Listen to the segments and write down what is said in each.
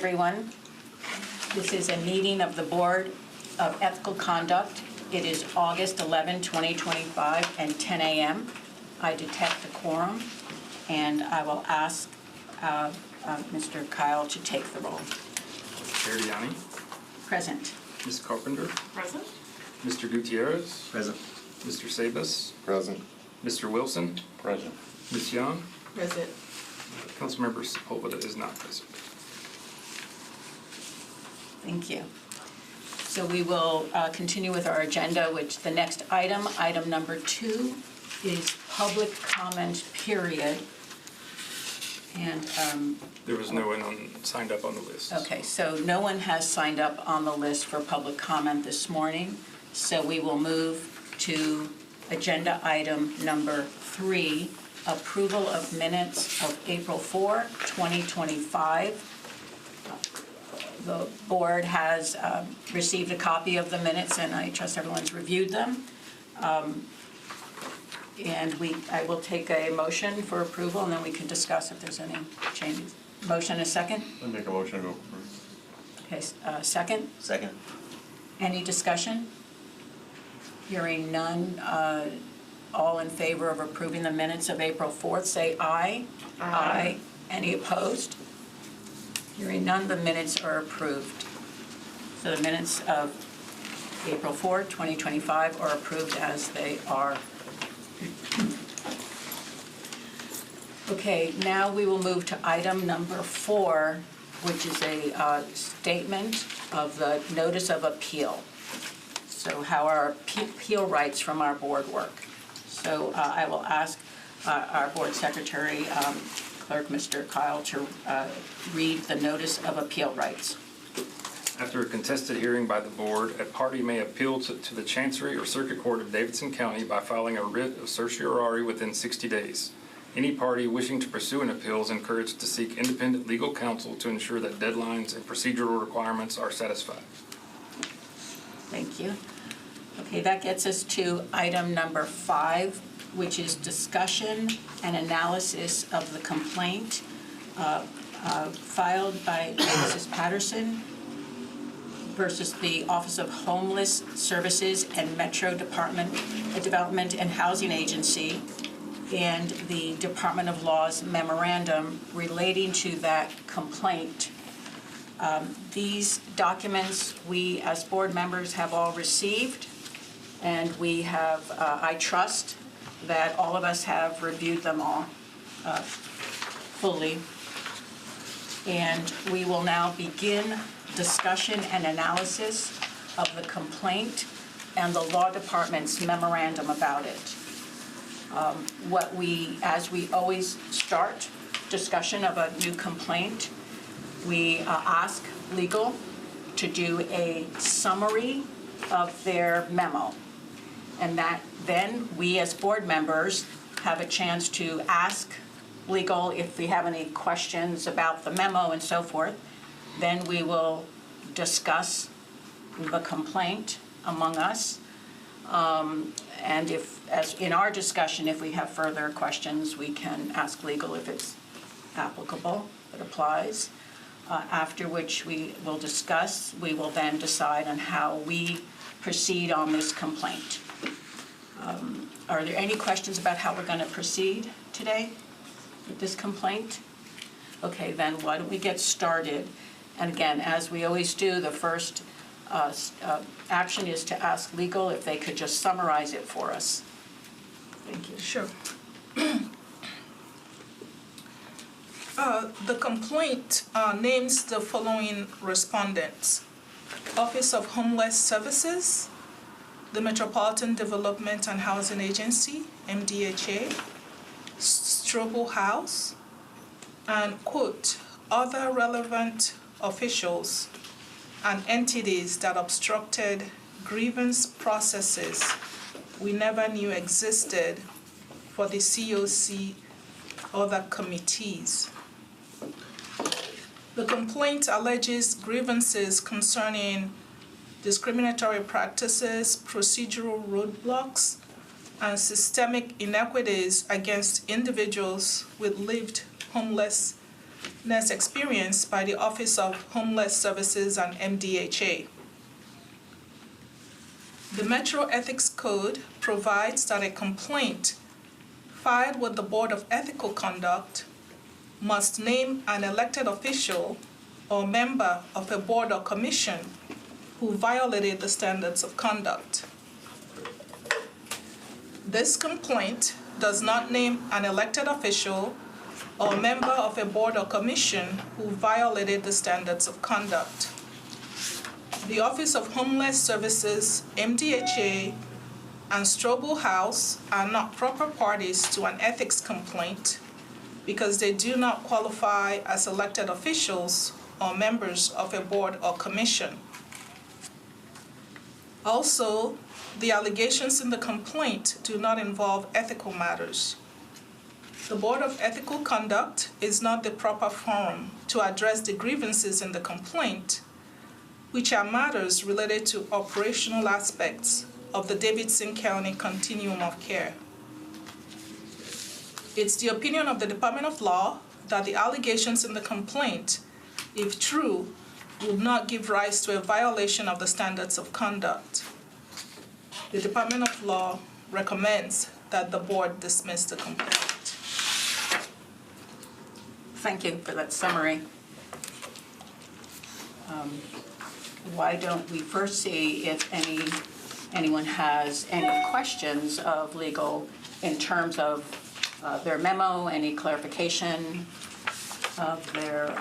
Everyone, this is a meeting of the Board of Ethical Conduct. It is August 11, 2025, and 10 a.m. I detect a quorum, and I will ask Mr. Kyle to take the roll. Chair Diani. Present. Ms. Carpenter. Present. Mr. Gutierrez. Present. Mr. Sabas. Present. Mr. Wilson. Present. Ms. Young. Present. Councilmember Sepulveda is not present. Thank you. So we will continue with our agenda, which the next item number 2, is public comment period. And There was no one signed up on the list. okay, so no one has signed up on the list for public comment this morning. So we will move to agenda item number 3, approval of minutes of April 4, 2025. The board has received a copy of the minutes, and I trust everyone's reviewed them. And I will take a motion for approval, and then we can discuss if there's any changes. Motion, a second? I make a motion to approve. Okay, second? Second. Any discussion? Hearing none, all in favor of approving the minutes of April 4th, say aye. Aye. Any opposed? Hearing none, the minutes are approved. So the minutes of April 4, 2025 are approved as they are. Okay, now we will move to item number 4, which is a statement of the notice of appeal. So how our appeal rights from our board work. So I will ask our board secretary, Clerk Mr. Kyle, to read the notice of appeal rights. After a contested hearing by the board, a party may appeal to the Chancery or Circuit Court of Davidson County by filing a writ of certiorari within 60 days. Any party wishing to pursue an appeal is encouraged to seek independent legal counsel to ensure that deadlines and procedural requirements are satisfied. Thank you. Okay, that gets us to item number 5, which is discussion and analysis of the complaint filed by Mrs. Patterson versus the Office of Homeless Services and Metro Development and Housing Agency and the Department of Law's memorandum relating to that complaint. These documents we as board members have all received, and we have, I trust that all of us have reviewed them all fully. And we will now begin discussion and analysis of the complaint and the law department's memorandum about it. As we always start discussion of a new complaint, we ask legal to do a summary of their memo. And that then we as board members have a chance to ask legal if we have any questions about the memo and so forth. Then we will discuss the complaint among us. And as in our discussion, if we have further questions, we can ask legal if it's applicable, if it applies. After which we will discuss, we will then decide on how we proceed on this complaint. Are there any questions about how we're going to proceed today with this complaint? Okay, then why don't we get started? And again, as we always do, the first action is to ask legal if they could just summarize it for us. Thank you. Sure. The complaint names the following respondents: Office of Homeless Services, the Metropolitan Development and Housing Agency, MDHA, Strobel House, and, quote, other relevant officials and entities that obstructed grievance processes we never knew existed for the COC other committees. The complaint alleges grievances concerning discriminatory practices, procedural roadblocks, and systemic inequities against individuals with lived homeless experience by the Office of Homeless Services and MDHA. The Metro Ethics Code provides that a complaint filed with the Board of Ethical Conduct must name an elected official or member of a board or commission who violated the standards of conduct. This complaint does not name an elected official or member of a board or commission who violated the standards of conduct. The Office of Homeless Services, MDHA, and Strobel House are not proper parties to an ethics complaint because they do not qualify as elected officials or members of a board or commission. Also, the allegations in the complaint do not involve ethical matters. The Board of Ethical Conduct is not the proper forum to address the grievances in the complaint, which are matters related to operational aspects of the Davidson County Continuum of Care. It's the opinion of the Department of Law that the allegations in the complaint, if true, would not give rise to a violation of the standards of conduct. The Department of Law recommends that the board dismiss the complaint. Thank you for that summary. Why don't we first see if anyone has any questions of legal in terms of their memo, any clarification of their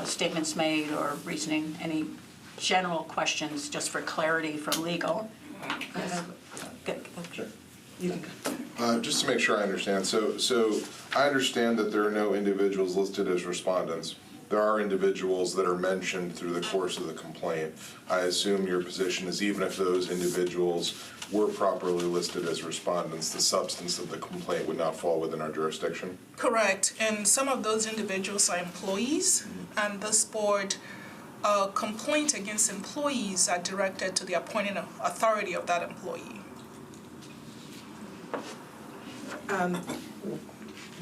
statements made or reasoning, any general questions just for clarity from legal. Sure. You can go. Just to make sure I understand, so I understand that there are no individuals listed as respondents. There are individuals that are mentioned through the course of the complaint. I assume your position is even if those individuals were properly listed as respondents, the substance of the complaint would not fall within our jurisdiction? Correct, and some of those individuals are employees, and this board complaint against employees are directed to the appointing authority of that employee.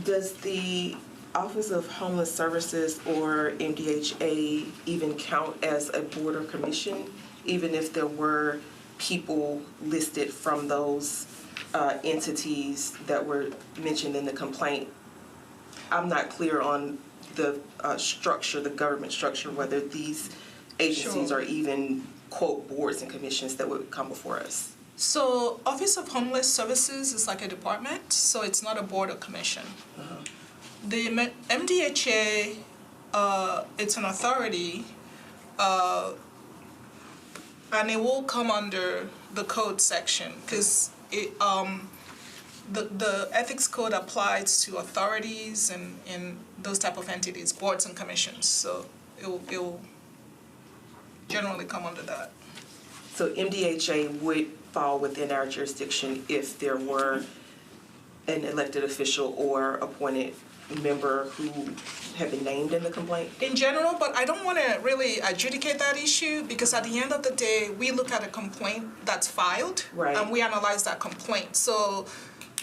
Does the Office of Homeless Services or MDHA even count as a board or commission, even if there were people listed from those entities that were mentioned in the complaint? I'm not clear on the structure, the government structure, whether these agencies Sure. are even, quote, boards and commissions that would come before us. So Office of Homeless Services is like a department, so it's not a board or commission. The MDHA, it's an authority, and it will come under the code section because the ethics code applies to authorities and those type of entities, boards and commissions. So it will generally come under that. So MDHA would fall within our jurisdiction if there were an elected official or appointed member who have been named in the complaint? In general, but I don't want to really adjudicate that issue because at the end of the day, we look at a complaint that's filed Right. and we analyze that complaint. So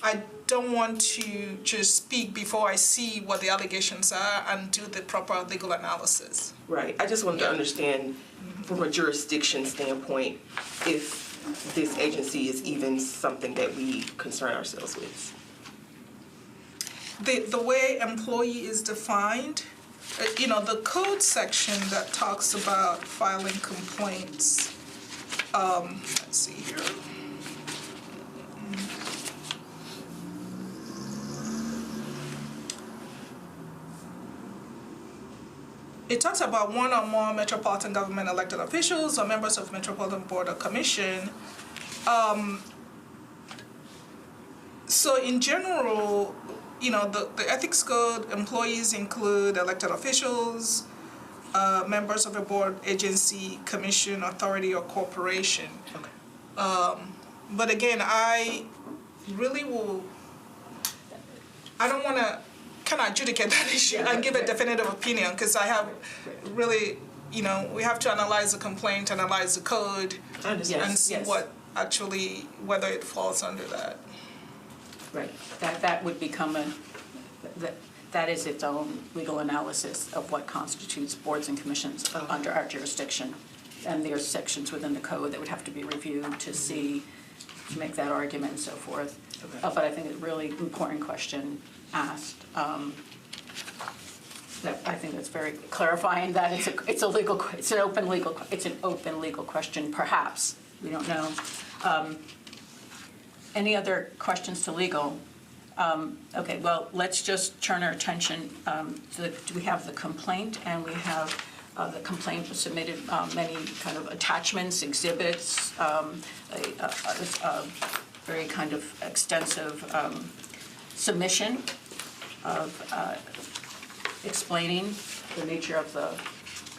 I don't want to just speak before I see what the allegations are and do the proper legal analysis. Right. I just wanted to understand from a jurisdiction standpoint if this agency is even something that we concern ourselves with. The way employee is defined, the code section that talks about filing complaints, let's see here. It talks about one or more Metropolitan government elected officials or members of Metropolitan Board or Commission. So in general, the ethics code, employees include elected officials, members of a board, agency, commission, authority, or corporation. Okay. But again, I don't want to kind of adjudicate that issue and give a definitive opinion because I have really, we have to analyze the complaint, analyze the code, I understand. and see whether it falls under that. Right. That would become that is its own legal analysis of what constitutes boards and commissions under our jurisdiction. And there's sections within the code that would have to be reviewed to make that argument and so forth. Okay. But I think it's a really important question asked. That I think that's very clarifying that it's an open legal question, perhaps. We don't know. Any other questions to legal? Okay, well, let's just turn our attention, we have the complaint, and we have the complaint was submitted, many kind of attachments, exhibits, a very kind of extensive submission of explaining the nature of the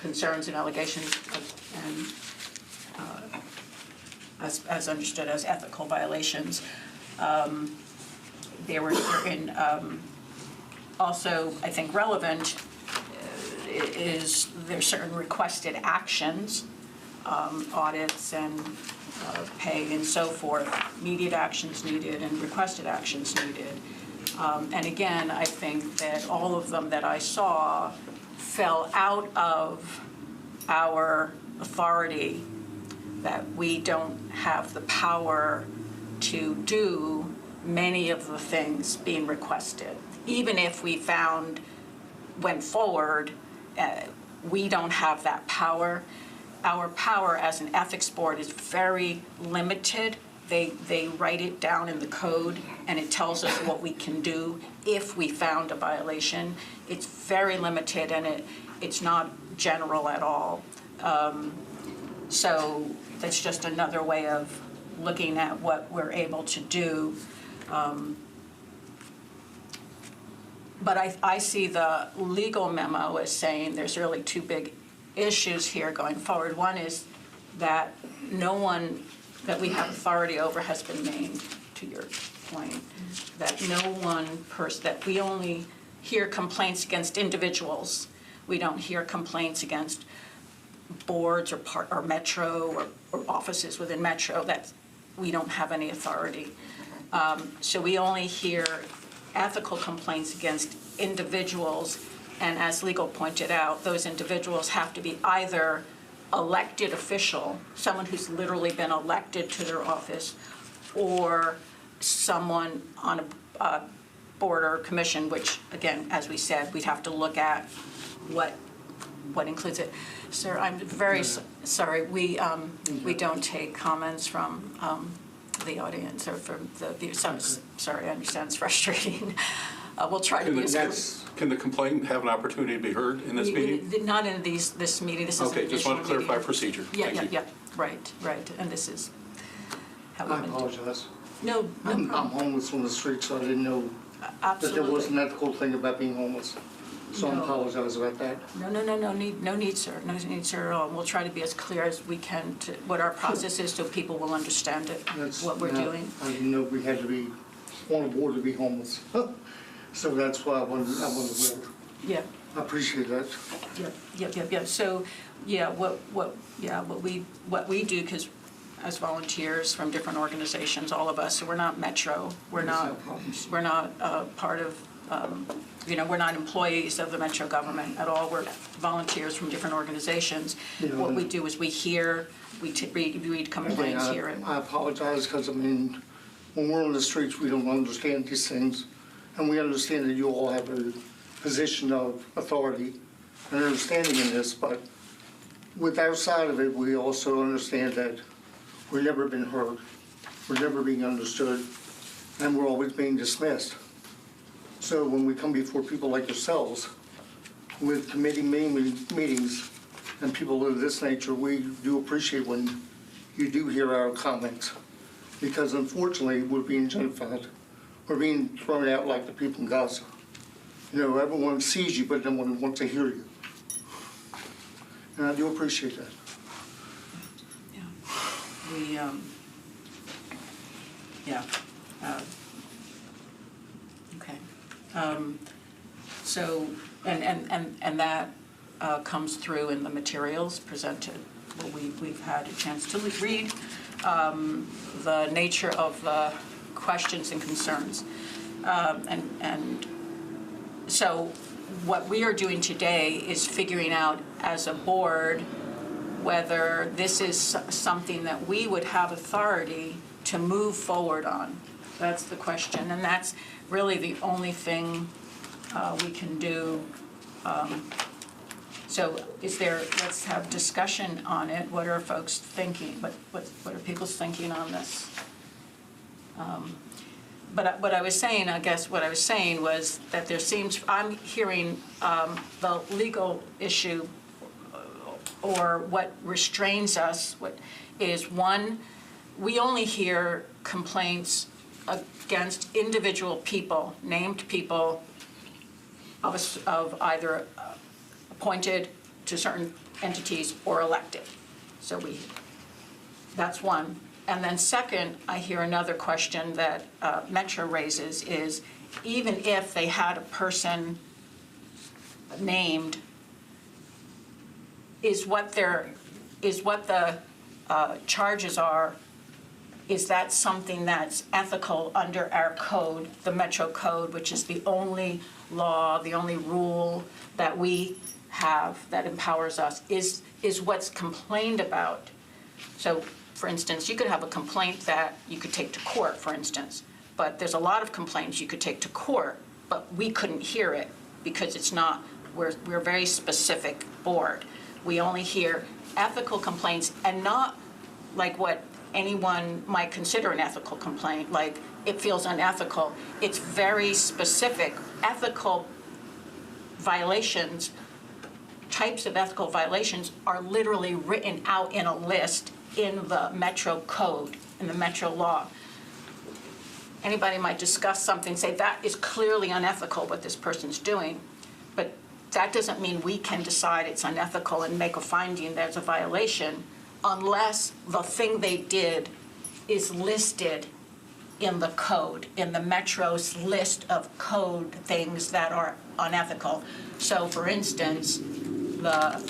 concerns and allegations and as understood as ethical violations. They were in, also, I think relevant is there's certain requested actions, audits and pay and so forth, immediate actions needed and requested actions needed. And again, I think that all of them that I saw fell out of our authority, that we don't have the power to do many of the things being requested. Even if we went forward, we don't have that power. Our power as an ethics board is very limited. They write it down in the code, and it tells us what we can do if we found a violation. It's very limited, and it's not general at all. So that's just another way of looking at what we're able to do. But I see the legal memo as saying there's really two big issues here going forward. One is that no one that we have authority over has been named, to your point, that no one person, that we only hear complaints against individuals. We don't hear complaints against boards or Metro or offices within Metro. That we don't have any authority. So we only hear ethical complaints against individuals, and as legal pointed out, those individuals have to be either elected official, someone who's literally been elected to their office, or someone on a board or commission, which, again, as we said, we'd have to look at what includes it. Sir, I'm very sorry, we don't take comments from the audience or from the sorry, I understand it's frustrating. We'll try to be as... Can the complainant have an opportunity to be heard in this meeting? Not in this meeting, this is an Okay, just want to clarify meeting. procedure. Yeah, right, and this is how I we've been apologize. No I'm problem. homeless on the street, so I didn't know that there was an Absolutely. ethical thing about being homeless. So I No. apologize about that. No need, sir. No need, sir. We'll try to be as clear as we can to what our process is so people will understand it, what we're doing. I didn't know we had to be on a board to be homeless. So that's why I wasn't aware. Yeah. I appreciate that. Yep. So, yeah, what we do, because as volunteers from different organizations, all of us, so we're not Metro, we're not part of, we're not employees of the Metro government at all. We're volunteers from different organizations. What we do is we read complaints, hear it. I apologize because, when we're on the streets, we don't understand these things. And we understand that you all have a position of authority and understanding in this, but with our side of it, we also understand that we've never been heard, we're never being understood, and we're always being dismissed. So when we come before people like yourselves, with committee meetings and people of this nature, we do appreciate when you do hear our comments, because unfortunately, we're being gentrified. We're being thrown out like the people in Gaza. Everyone sees you, but no one wants to hear you. And I do appreciate that. Yeah. Okay. So, and that comes through in the materials presented. Well, we've had a chance to read the nature of the questions and concerns. And So what we are doing today is figuring out as a board whether this is something that we would have authority to move forward on. That's the question, and that's really the only thing we can do. So let's have discussion on it. What are folks thinking? What are people's thinking on this? But what I was saying, I guess what I was saying was that I'm hearing the legal issue or what restrains us is one, we only hear complaints against individual people, named people of either appointed to certain entities or elected. So that's one. And then second, I hear another question that Metro raises is, even if they had a person named, is what the charges are, is that something that's ethical under our code, the Metro Code, which is the only law, the only rule that we have that empowers us, is what's complained about. So, for instance, you could have a complaint that you could take to court, for instance, but there's a lot of complaints you could take to court, but we couldn't hear it because it's not, we're a very specific board. We only hear ethical complaints, and not like what anyone might consider an ethical complaint, like it feels unethical. It's very specific. Ethical violations, types of ethical violations are literally written out in a list in the Metro Code, in the Metro law. Anybody might discuss something, say that is clearly unethical what this person's doing, but that doesn't mean we can decide it's unethical and make a finding there's a violation unless the thing they did is listed in the code, in the Metro's list of code things that are unethical. So for instance, the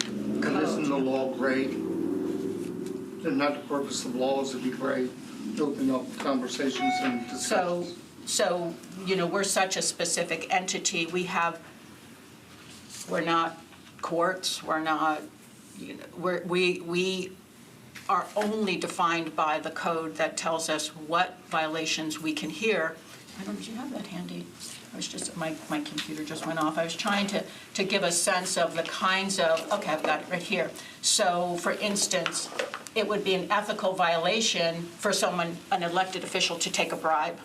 And isn't the law gray? And not the purpose of laws to be gray, to open up conversations and discussions. So, we're such a specific entity. We're not courts, we're not, we are only defined by the code that tells us what violations we can hear. I don't know, do you have that handy? I was just, my computer just went off. I was trying to give a sense of the kinds of, okay, I've got it right here. So, for instance, it would be an ethical violation for someone, an elected official, to take a bribe.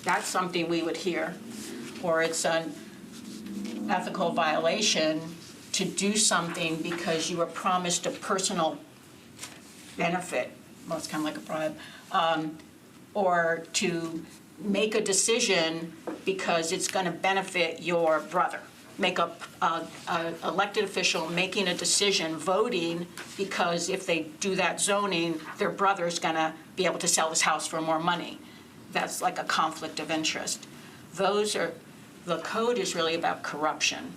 That's something we would hear. Or it's an ethical violation to do something because you were promised a personal benefit. Well, it's kind of like a bribe. Or to make a decision because it's going to benefit your brother. Make a elected official making a decision, voting, because if they do that zoning, their brother's going to be able to sell his house for more money. That's like a conflict of interest. The code is really about corruption,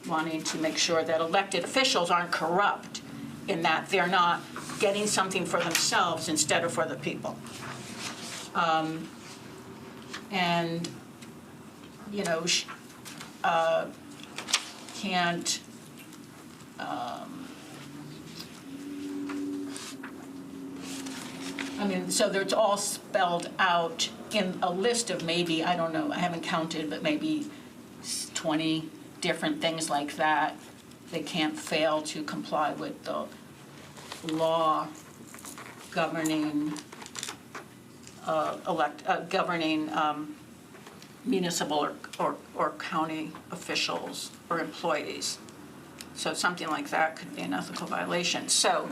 wanting to make sure that elected officials aren't corrupt in that they're not getting something for themselves instead of for the people. And, can't, so it's all spelled out in a list of maybe, I don't know, I haven't counted, but maybe 20 different things like that. They can't fail to comply with the law governing governing municipal or county officials or employees. So something like that could be an ethical violation. So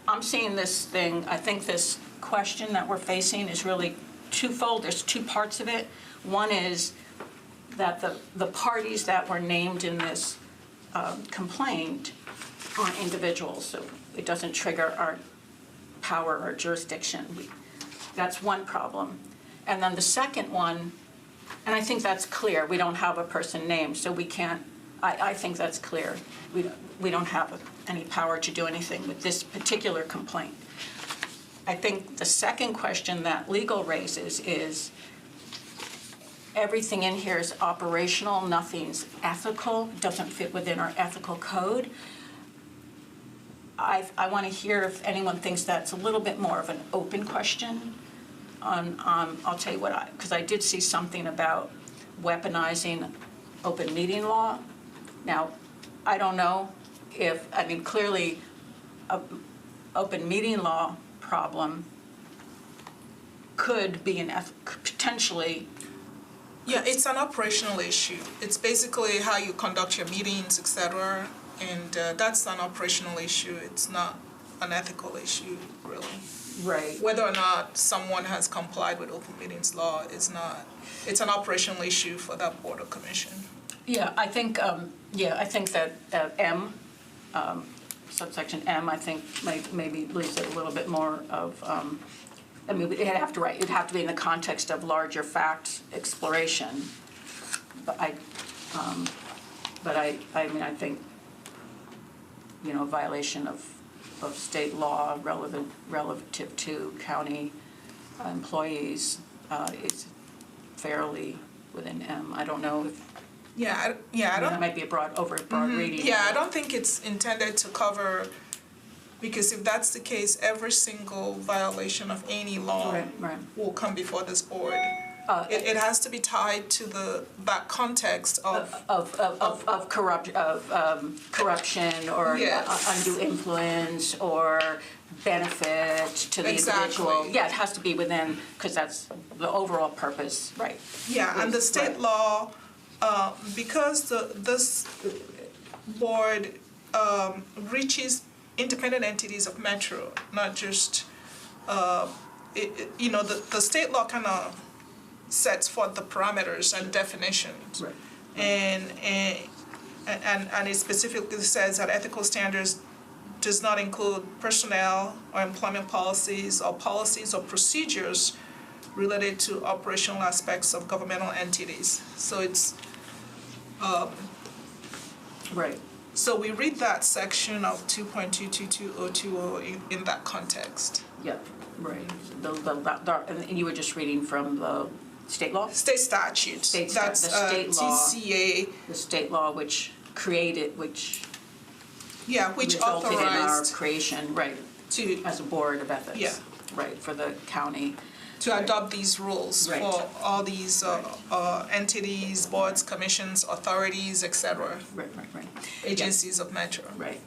I'm seeing this thing, I think this question that we're facing is really twofold. There's two parts of it. One is that the parties that were named in this complaint aren't individuals, so it doesn't trigger our power or jurisdiction. That's one problem. And then the second one, and I think that's clear, we don't have a person named, so we can't, I think that's clear. We don't have any power to do anything with this particular complaint. I think the second question that legal raises is, everything in here is operational, nothing's ethical, doesn't fit within our ethical code. I want to hear if anyone thinks that's a little bit more of an open question on, I'll tell you what, because I did see something about weaponizing open meeting law. Now, I don't know if, I mean, clearly, a open meeting law problem could be potentially. Yeah, it's an operational issue. It's basically how you conduct your meetings, et cetera, and that's an operational issue. It's not an ethical issue, really. Right. Whether or not someone has complied with open meetings law is not, it's an operational issue for that board or commission. Yeah, I think that M, subsection M, I think maybe leaves it a little bit more of, I mean, it'd have to be in the context of larger fact exploration. But I mean, I think, violation of state law relative to county employees is fairly within M. I don't know if. I don't. That might be a broad reading. Yeah, I don't think it's intended to cover, because if that's the case, every single violation of any law Right. will come before this board. It has to be tied to that context of corruption or Yes. undue influence or benefit to the individual. Exactly. Yeah, it has to be within, because that's the overall purpose, right? Yeah, and the state Right. law, because this board reaches independent entities of Metro, not just, the state law kind of sets forth the parameters and definitions. Right. And it specifically says that ethical standards does not include personnel or employment policies or procedures related to operational aspects of governmental entities. So it's, Right. so we read that section of 2.222020 in that context. Yeah, right. And you were just reading from the state law? State statute. The state law. TCA. The state law which created, which Which resulted in our authorized creation, right, to as a board of ethics. Yeah. Right, for the county. adopt these rules Right. for all these entities, boards, commissions, authorities, et cetera, Right. agencies of Metro. Right.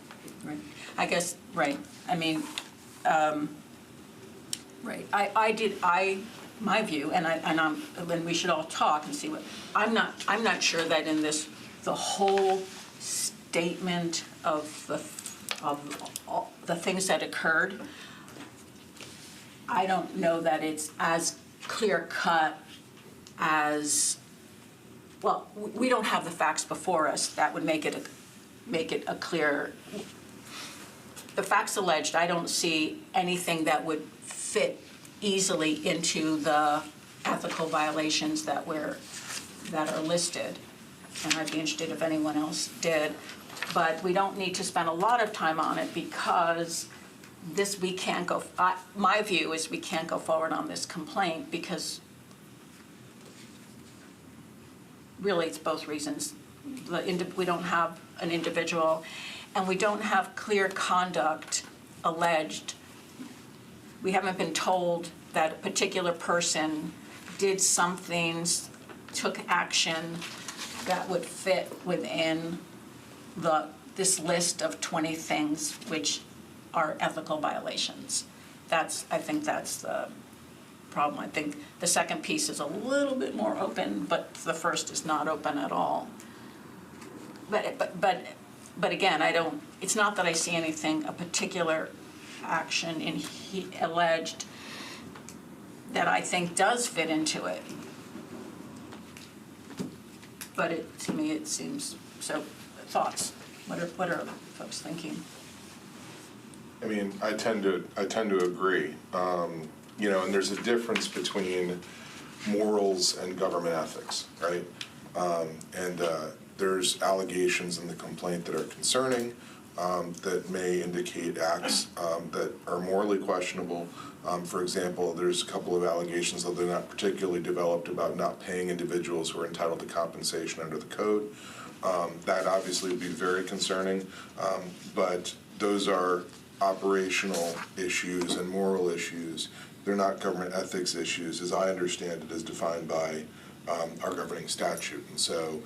I guess, right, I mean, right, my view, and we should all talk and see what, I'm not sure that in this, the whole statement of all the things that occurred, I don't know that it's as clear-cut as, well, we don't have the facts before us that would make it a clear. The facts alleged, I don't see anything that would fit easily into the ethical violations that are listed. And I'd be interested if anyone else did. But we don't need to spend a lot of time on it because we can't go, my view is we can't go forward on this complaint because really it's both reasons. We don't have an individual and we don't have clear conduct alleged. We haven't been told that a particular person did something, took action that would fit within this list of 20 things which are ethical violations. I think that's the problem. I think the second piece is a little bit more open, but the first is not open at all. But again, it's not that I see anything, a particular action alleged that I think does fit into it. But to me, it seems, so thoughts, what are folks thinking? I mean, I tend to agree. And there's a difference between morals and government ethics, right? And there's allegations in the complaint that are concerning. that may indicate acts that are morally questionable. For example, there's a couple of allegations, though they're not particularly developed, about not paying individuals who are entitled to compensation under the code. That obviously would be very concerning, but those are operational issues and moral issues. They're not government ethics issues, as I understand it, as defined by our governing statute. And so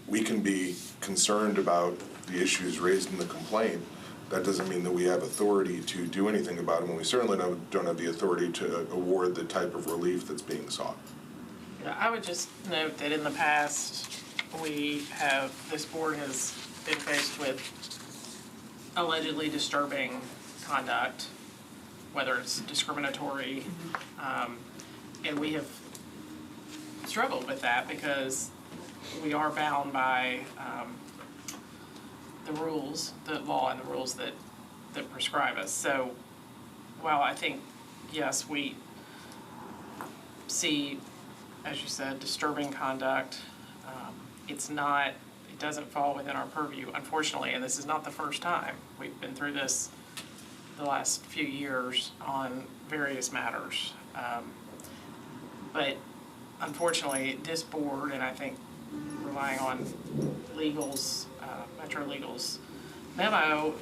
we can be concerned about the issues raised in the complaint. That doesn't mean that we have authority to do anything about them, and we certainly don't have the authority to award the type of relief that's being sought. I would just note that in the past, this board has been faced with allegedly disturbing conduct, whether it's discriminatory, and we have struggled with that because we are bound by the rules, the law and the rules that prescribe us. So while I think, yes, we see, as you said, disturbing conduct, it doesn't fall within our purview, unfortunately, and this is not the first time. We've been through this the last few years on various matters. But unfortunately, this board, and I think relying on Metro Legal's memo,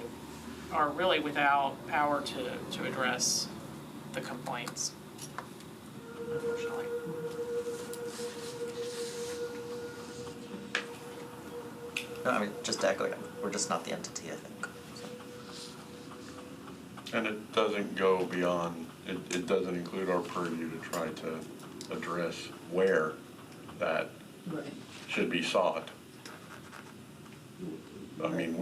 are really without power to address the complaints, unfortunately. No, I mean, just to echo it, we're just not the entity, I think. And it doesn't go beyond, it doesn't include our purview to try to address where that should be sought. I mean,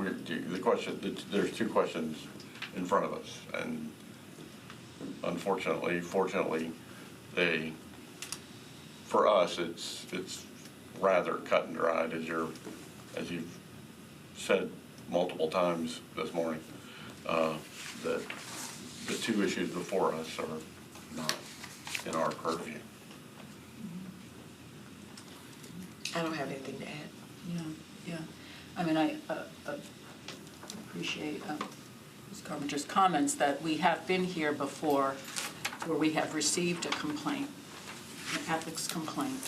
there's two questions in front of us, and fortunately, for us, it's rather cut and dried, as you've said multiple times this morning, that the two issues before us are not in our purview. I don't have anything to add. Yeah. I mean, I appreciate Ms. Carpenter's comments that we have been here before where we have received a complaint, an ethics complaint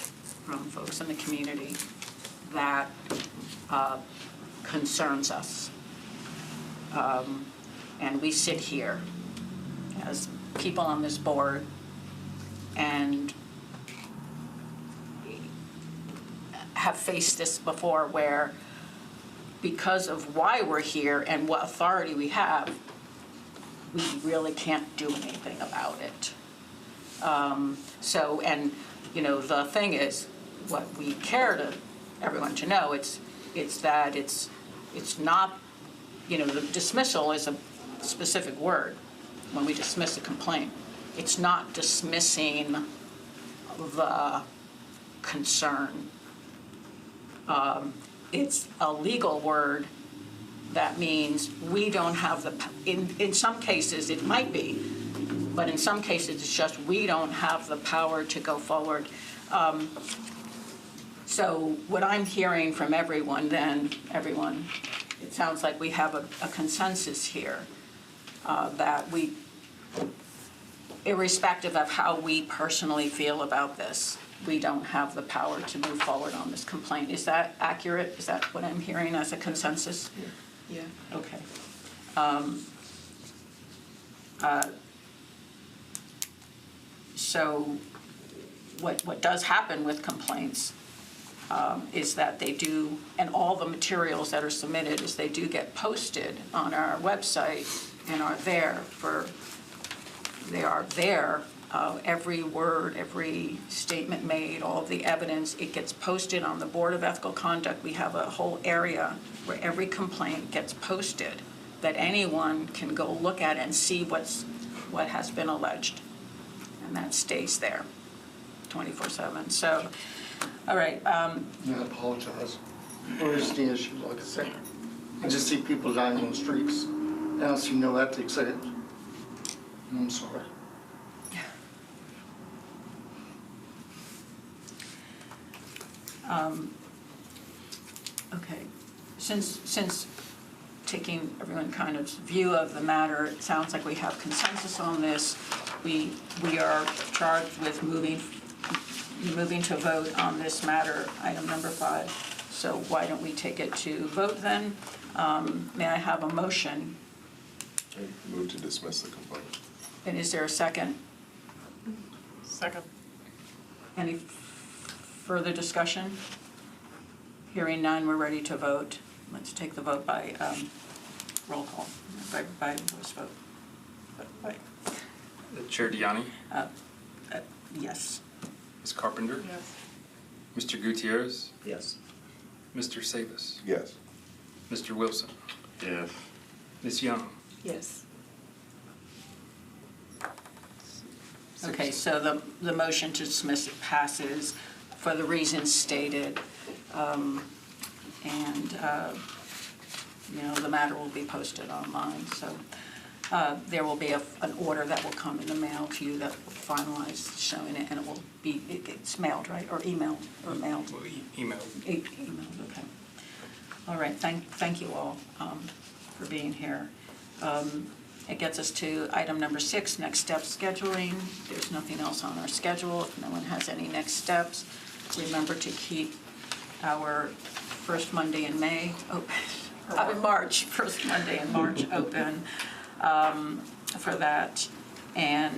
from folks in the community that concerns us. And we sit here as people on this board and have faced this before where, because of why we're here and what authority we have, we really can't do anything about it. The thing is, what we care to everyone to know, it's that it's not, the dismissal is a specific word when we dismiss a complaint. It's not dismissing the concern. It's a legal word that means we don't have in some cases it might be, but in some cases it's just we don't have the power to go forward. So what I'm hearing from everyone, it sounds like we have a consensus here that we, irrespective of how we personally feel about this, we don't have the power to move forward on this complaint. Is that accurate? Is that what I'm hearing as a consensus? Yeah. Okay. So what does happen with complaints is that they do, and all the materials that are submitted is they do get posted on our website and are there every word, every statement made, all the evidence, it gets posted on the Board of Ethical Conduct. We have a whole area where every complaint gets posted that anyone can go look at and see what has been alleged. And that stays there 24/7. So, all right. I apologize. Where's the issue, like I said? I just see people dying on the streets. I don't see no ethics in it. And I'm sorry. Okay, since taking everyone kind of view of the matter, it sounds like we have consensus on this. We are charged with moving to vote on this matter, item number 5. So why don't we take it to vote then? May I have a motion? I move to dismiss the complaint. And is there a second? Second. Any further discussion? Hearing none, we're ready to vote. Let's take the vote by roll call, by voice vote. By- Chair Diani, Yes. Ms. Carpenter, Yes. Mr. Gutierrez, Yes. Mr. Sabas, Yes. Mr. Wilson, Yes. Ms. Young. Yes. Okay, so the motion to dismiss passes for the reasons stated. And, the matter will be posted online, so there will be an order that will come in the mail to you that will finalize showing it, and it will be, it's mailed, right, or emailed, or mailed? Well, email. Emailed, okay. All right, thank you all for being here. It gets us to item number 6, next steps scheduling. There's nothing else on our schedule. If no one has any next steps, remember to keep our first Monday in May open, March, first Monday in March open for that. And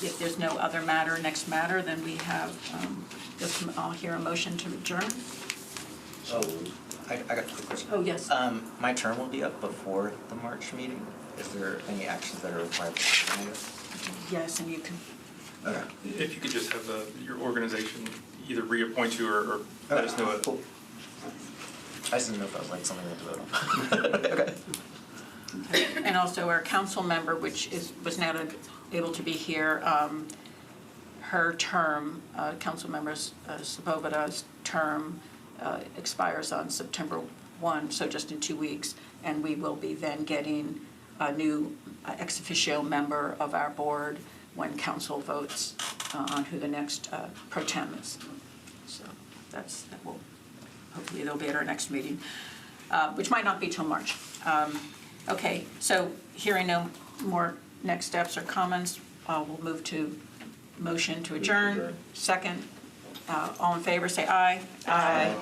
if there's no other next matter, then we have, I'll hear a motion to adjourn. Oh, I got a quick question. Oh, yes. My term will be up before the March meeting. Is there any actions that are required? Yes, and you can, Okay. If you could just have your organization either reappoint you or let us know it. Cool. I just didn't know if that was like something we had to vote on. Okay. and also our council member, which was not able to be here, her term, council member Sabovada's term expires on September 1, so just in 2 weeks, and we will be then getting a new ex officio member of our board when council votes on who the next pro tem is. So that will, hopefully they'll be at our next meeting, which might not be till March. Okay, so hearing no more next steps or comments, we'll move to motion to adjourn. Second, all in favor, say aye. Aye.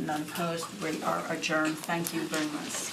None opposed. We are adjourned. Thank you very much.